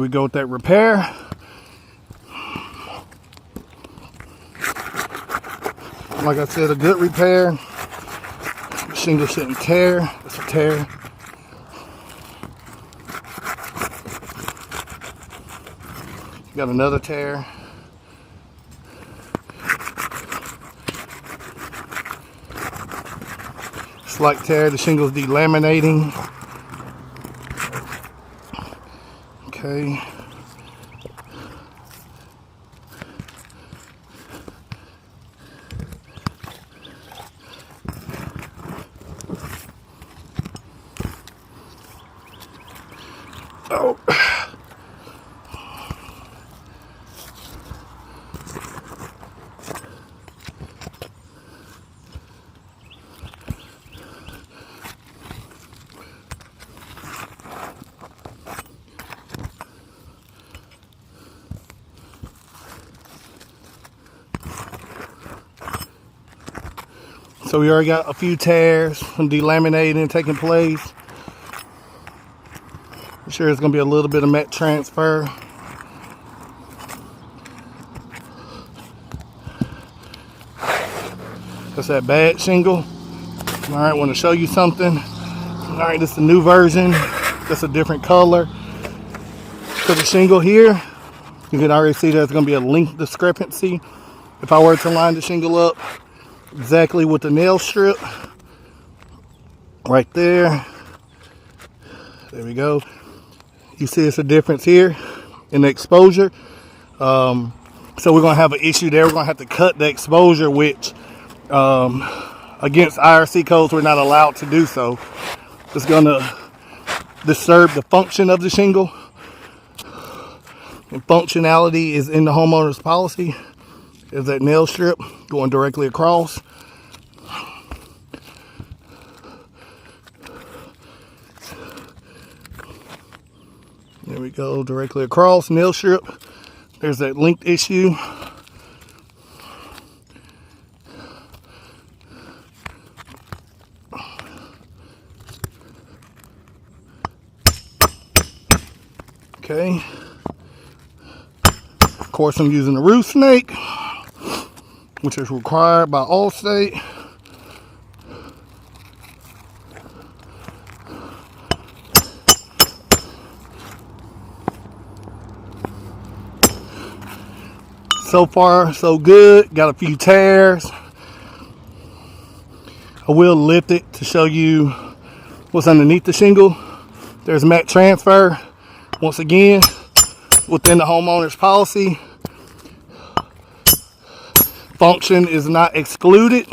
we go with that repair. Like I said, a good repair. The shingle shouldn't tear. It's a tear. Got another tear. Slight tear. The shingle's delaminating. Okay. Oh. So we already got a few tears from delaminating taking place. I'm sure it's going to be a little bit of mat transfer. That's that bad shingle. Alright, want to show you something. Alright, this is the new version. That's a different color. So the shingle here, you can already see there's going to be a length discrepancy. If I were to line the shingle up exactly with the nail strip, right there. There we go. You see it's a difference here in the exposure. So we're going to have an issue there. We're going to have to cut the exposure, which against IRC codes, we're not allowed to do so. It's going to disturb the function of the shingle. And functionality is in the homeowner's policy. Is that nail strip going directly across. There we go, directly across, nail strip. There's that length issue. Okay. Of course, I'm using a roof snake, which is required by Allstate. So far, so good. Got a few tears. I will lift it to show you what's underneath the shingle. There's mat transfer. Once again, within the homeowner's policy, function is not excluded.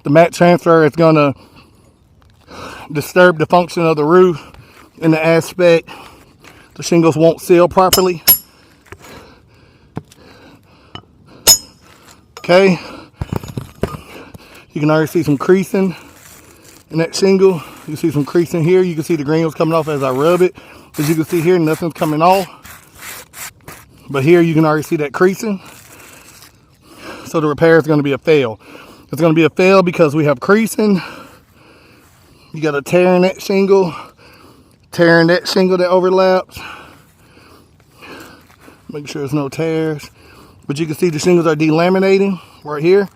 The mat transfer is going to disturb the function of the roof in the aspect the shingles won't seal properly. Okay, you can already see some creasing in that shingle. You can see some creasing here. You can see the granules coming off as I rub it. As you can see here, nothing's coming off. But here you can already see that creasing. So the repair is going to be a fail. It's going to be a fail because we have creasing. You got a tear in that shingle. Tear in that shingle that overlaps. Make sure there's no tears. But you can see the shingles are delaminating right here,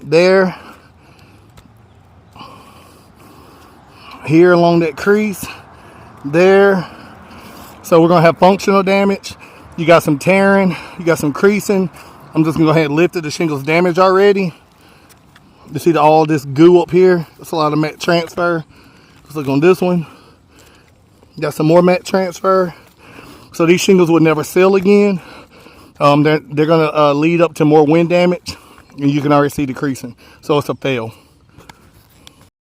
there, here along that crease, there. So we're going to have functional damage. You got some tearing, you got some creasing. I'm just going to go ahead and lift it. The shingle's damaged already. You see all this goo up here. That's a lot of mat transfer. Let's look on this one. Got some more mat transfer. So these shingles would never seal again. They're going to lead up to more wind damage, and you can already see the creasing. So it's a fail.